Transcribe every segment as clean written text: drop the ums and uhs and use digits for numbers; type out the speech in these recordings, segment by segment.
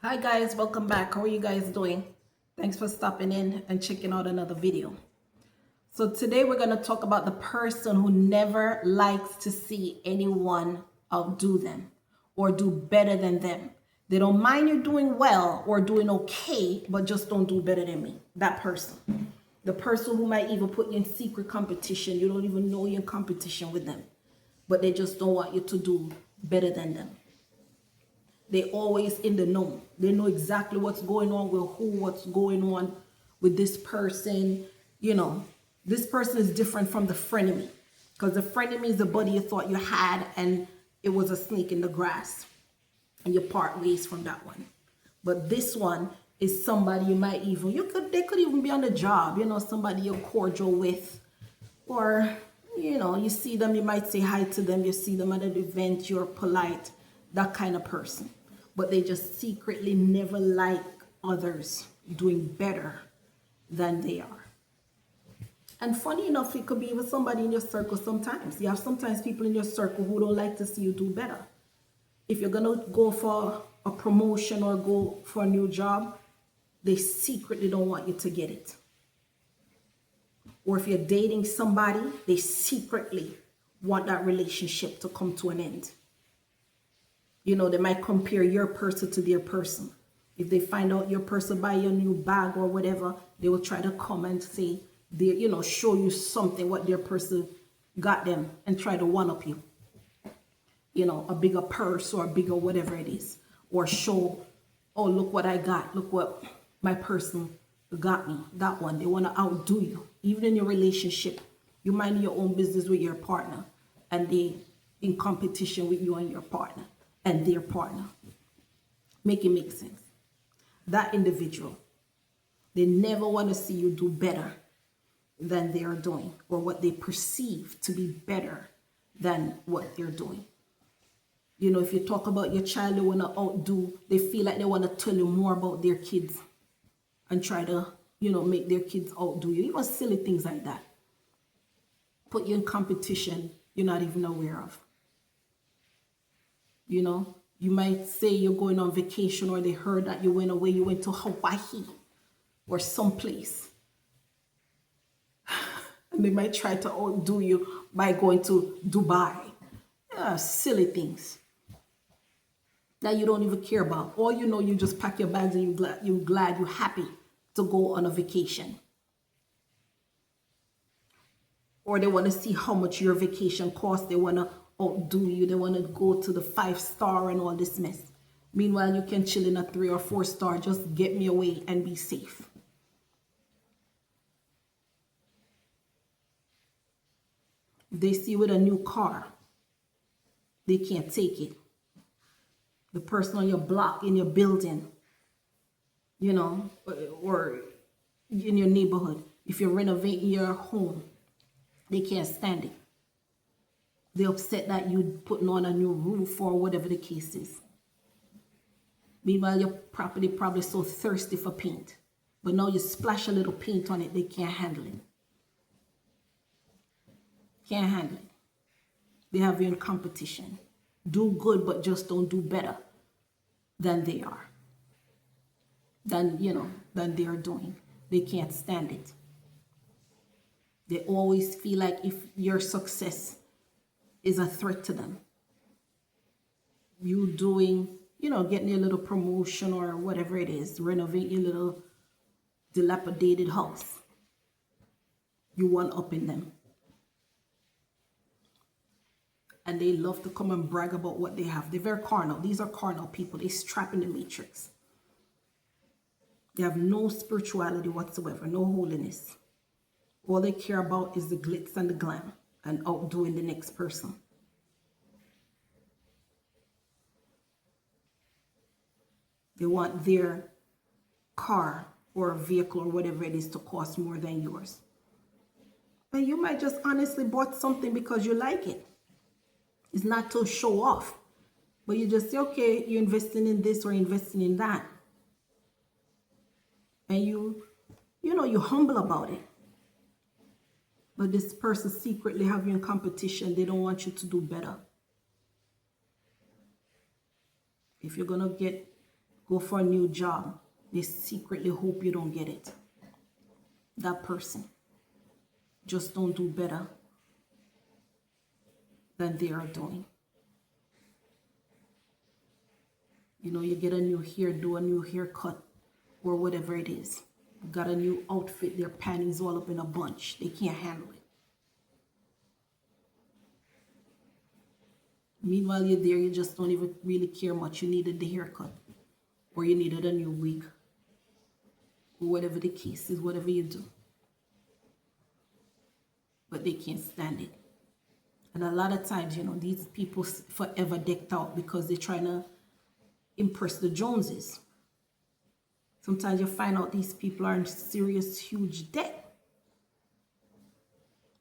Hi guys, welcome back. How are you guys doing? Thanks for stopping in and checking out another video. So today we're going to talk about the person who never likes to see anyone outdo them or do better than them. They don't mind you doing well or doing okay, but just don't do better than me. That person. The person who might even put you in secret competition. You don't even know you're in competition with them, but they just don't want you to do better than them. They always in the know. They know exactly what's going on with who, what's going on with this person. You know, this person is different from the frenemy. Because the frenemy is the buddy you thought you had and it was a snake in the grass. And you part ways from that one. But this one is somebody you might even, they could even be on the job, you know, somebody you're cordial with. Or, you know, you see them, you might say hi to them, you see them at an event, you're polite, that kind of person. But they just secretly never like others doing better than they are. And funny enough, it could be even somebody in your circle sometimes. You have sometimes people in your circle who don't like to see you do better. If you're going to go for a promotion or go for a new job, they secretly don't want you to get it. Or if you're dating somebody, they secretly want that relationship to come to an end. You know, they might compare your person to their person. If they find out your person buy you a new bag or whatever, they will try to come and say, you know, show you something what their person got them and try to one up you. You know, a bigger purse or a bigger whatever it is. Or show, oh, look what I got. Look what my person got me. That one. They want to outdo you. Even in your relationship, you mind your own business with your partner and they in competition with you and your partner and their partner. Make it make sense. That individual, they never want to see you do better than they are doing or what they perceive to be better than what they're doing. You know, if you talk about your child, they want to outdo, they feel like they want to tell you more about their kids and try to, you know, make their kids outdo you. Even silly things like that. Put you in competition you're not even aware of. You know, you might say you're going on vacation or they heard that you went away, you went to Hawaii or someplace. And they might try to outdo you by going to Dubai. Yeah, silly things that you don't even care about. Or you know, you just pack your bags and you're happy to go on a vacation. Or they want to see how much your vacation costs. They want to outdo you. They want to go to the 5-star and all this mess. Meanwhile, you can chill in a 3 or 4-star. Just get me away and be safe. If they see you with a new car, they can't take it. The person on your block, in your building, you know, or in your neighborhood, if you're renovating your home, they can't stand it. They're upset that you putting on a new roof or whatever the case is. Meanwhile, your property probably so thirsty for paint. But now you splash a little paint on it, they can't handle it. Can't handle it. They have you in competition. Do good, but just don't do better than they are. Than they are doing. They can't stand it. They always feel like if your success is a threat to them. You doing, you know, getting a little promotion or whatever it is, renovate your little dilapidated house. You one up in them. And they love to come and brag about what they have. They're very carnal. These are carnal people. They strap in the matrix. They have no spirituality whatsoever, no holiness. All they care about is the glitz and the glam and outdoing the next person. They want their car or vehicle or whatever it is to cost more than yours. And you might just honestly bought something because you like it. It's not to show off. But you just say, okay, you're investing in this or investing in that. And you're humble about it. But this person secretly have you in competition. They don't want you to do better. If you're going to get go for a new job, they secretly hope you don't get it. That person just don't do better than they are doing. You know, you get a new hairdo, a new haircut, or whatever it is. Got a new outfit, their panties all up in a bunch. They can't handle it. Meanwhile, you're there, you just don't even really care much. You needed the haircut, or you needed a new wig, or whatever the case is, whatever you do. But they can't stand it. And a lot of times, you know, these people forever decked out because they're trying to impress the Joneses. Sometimes you find out these people are in serious, huge debt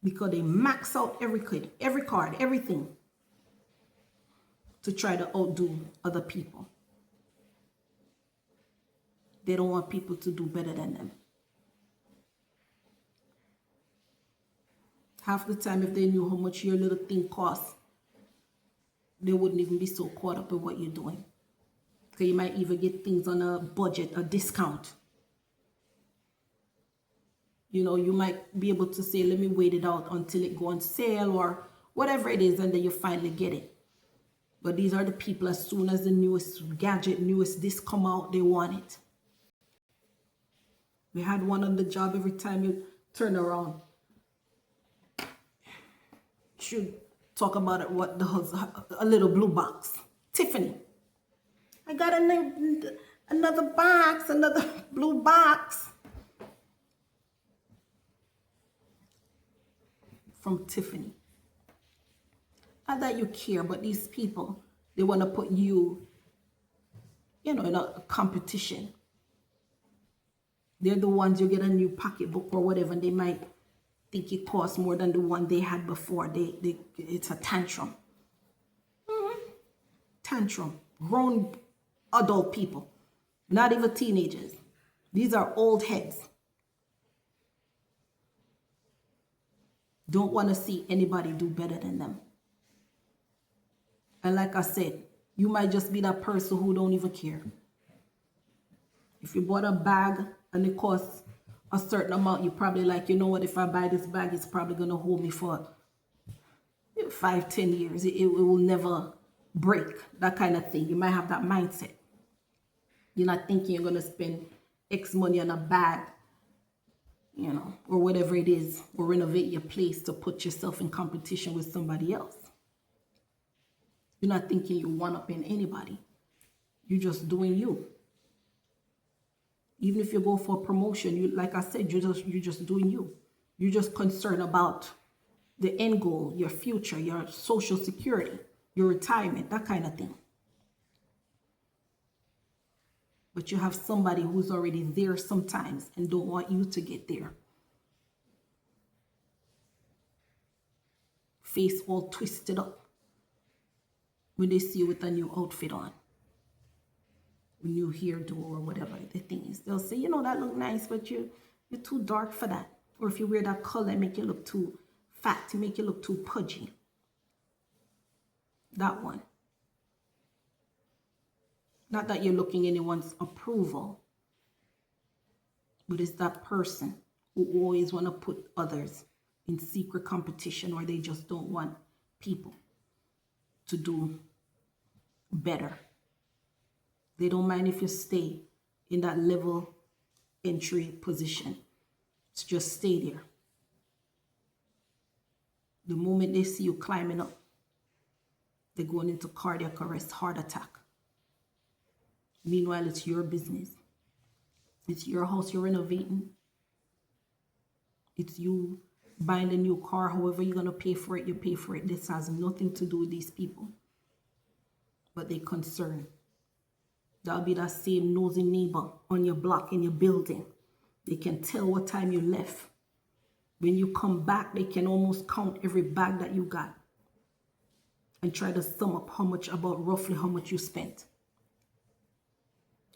because they max out every card, everything to try to outdo other people. They don't want people to do better than them. Half the time, if they knew how much your little thing costs, they wouldn't even be so caught up in what you're doing. Because you might even get things on a budget, a discount. You know, you might be able to say, let me wait it out until it go on sale or whatever it is, and then you finally get it. But these are the people, as soon as the newest gadget, newest this come out, they want it. We had one on the job, every time you turn around, should talk about it, what the hell, a little blue box. Tiffany, I got another box, another blue box from Tiffany. Not that you care, but these people, they want to put you, you know, in a competition. They're the ones, you get a new pocketbook or whatever, and they might think it costs more than the one they had before. It's a tantrum. Tantrum. Grown adult people, not even teenagers. These are old heads. Don't want to see anybody do better than them. And like I said, you might just be that person who don't even care. If you bought a bag and it costs a certain amount, you're probably like, you know what, if I buy this bag, it's probably going to hold me for 5-10 years. It will never break, that kind of thing. You might have that mindset. You're not thinking you're going to spend X money on a bag, you know, or whatever it is, or renovate your place to put yourself in competition with somebody else. You're not thinking you one up in anybody. You're just doing you. Even if you go for a promotion, you, like I said, you're just doing you. You're just concerned about the end goal, your future, your social security, your retirement, that kind of thing. But you have somebody who's already there sometimes and don't want you to get there. Face all twisted up when they see you with a new outfit on, new hairdo or whatever the thing is. They'll say, you know, that look nice, but you're too dark for that. Or if you wear that color, make you look too fat, to make you look too pudgy. That one. Not that you're looking anyone's approval, but it's that person who always want to put others in secret competition, or they just don't want people to do better. They don't mind if you stay in that level entry position. Just stay there. The moment they see you climbing up, they're going into cardiac arrest, heart attack. Meanwhile, it's your business. It's your house you're renovating. It's you buying a new car. However you're going to pay for it, you pay for it. This has nothing to do with these people. But they're concerned. That'll be that same nosy neighbor on your block, in your building. They can tell what time you left. When you come back, they can almost count every bag that you got and try to sum up roughly how much you spent.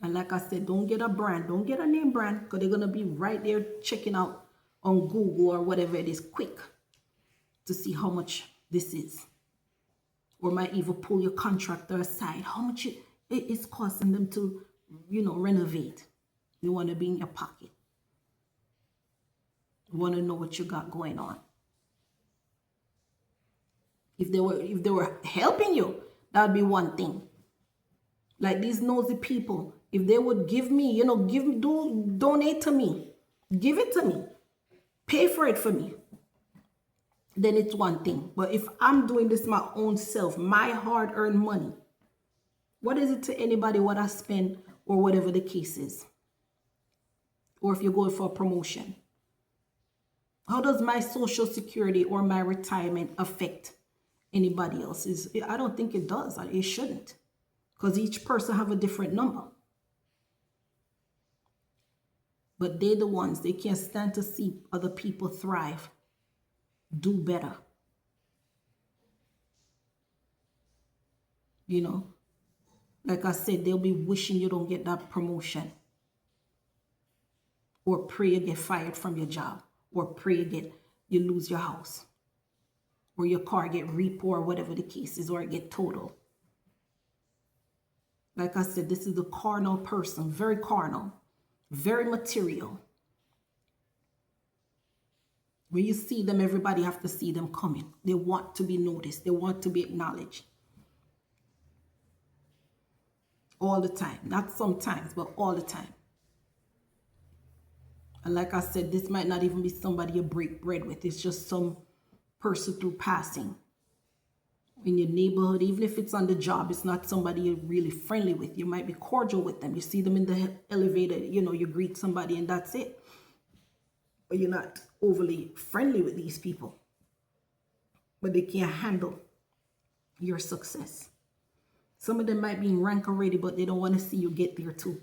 And like I said, don't get a brand, don't get a name brand, because they're going to be right there checking out on Google or whatever it is quick to see how much this is. Or might even pull your contractor aside. How much it is costing them to renovate. They want to be in your pocket. They want to know what you got going on. If they were helping you, that'd be one thing. Like these nosy people, if they would give me, donate to me, give it to me, pay for it for me, then it's one thing. But if I'm doing this my own self, my hard-earned money, what is it to anybody what I spend or whatever the case is? Or if you're going for a promotion, how does my social security or my retirement affect anybody else's? I don't think it does. It shouldn't, because each person have a different number. But they're the ones, they can't stand to see other people thrive, do better. Like I said, they'll be wishing you don't get that promotion, or pray you get fired from your job, or pray you lose your house, or your car get repo, or whatever the case is, or it get totaled. Like I said, this is a carnal person, very carnal, very material. When you see them, everybody have to see them coming. They want to be noticed. They want to be acknowledged. All the time. Not sometimes, but all the time. And like I said, this might not even be somebody you break bread with. It's just some person through passing in your neighborhood. Even if it's on the job, it's not somebody you're really friendly with. You might be cordial with them. You see them in the elevator, you greet somebody and that's it. But you're not overly friendly with these people. But they can't handle your success. Some of them might be in rank already, but they don't want to see you get there too.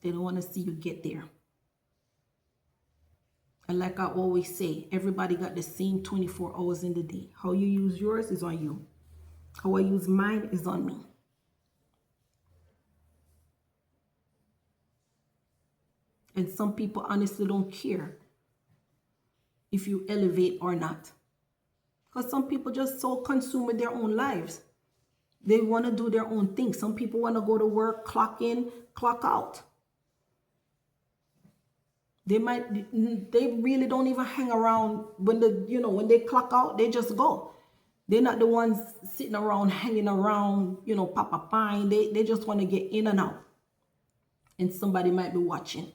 They don't want to see you get there. And like I always say, everybody got the same 24 hours in the day. How you use yours is on you. How I use mine is on me. And some people honestly don't care if you elevate or not. Because some people just so consumed with their own lives. They want to do their own thing. Some people want to go to work, clock in, clock out. They really don't even hang around when when they clock out, they just go. They're not the ones sitting around, hanging around, papa fine. They just want to get in and out. And somebody might be watching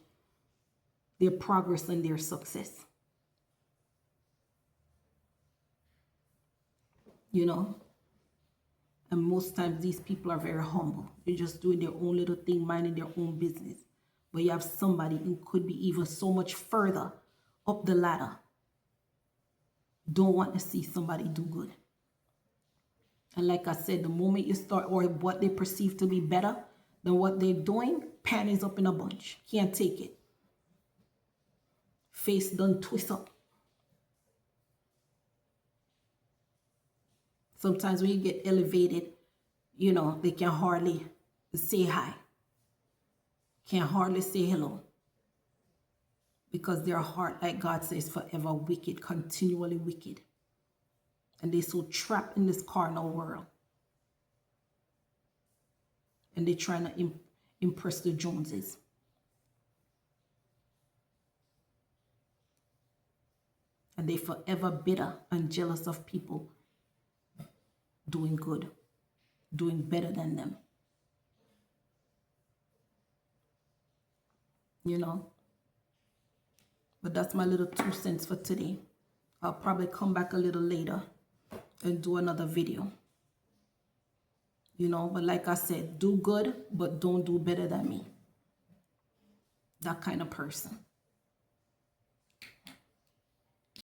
their progress and their success. And most times these people are very humble. They're just doing their own little thing, minding their own business. But you have somebody who could be even so much further up the ladder. Don't want to see somebody do good. And like I said, the moment you start, or what they perceive to be better than what they're doing, panties up in a bunch. Can't take it. Face done twist up. Sometimes when you get elevated, they can hardly say hi. Can't hardly say hello. Because their heart, like God says, forever wicked, continually wicked. And they're so trapped in this carnal world. And they're trying to impress the Joneses. And they're forever bitter and jealous of people doing good, doing better than them. But that's my little 2 cents for today. I'll probably come back a little later and do another video. But like I said, do good, but don't do better than me. That kind of person.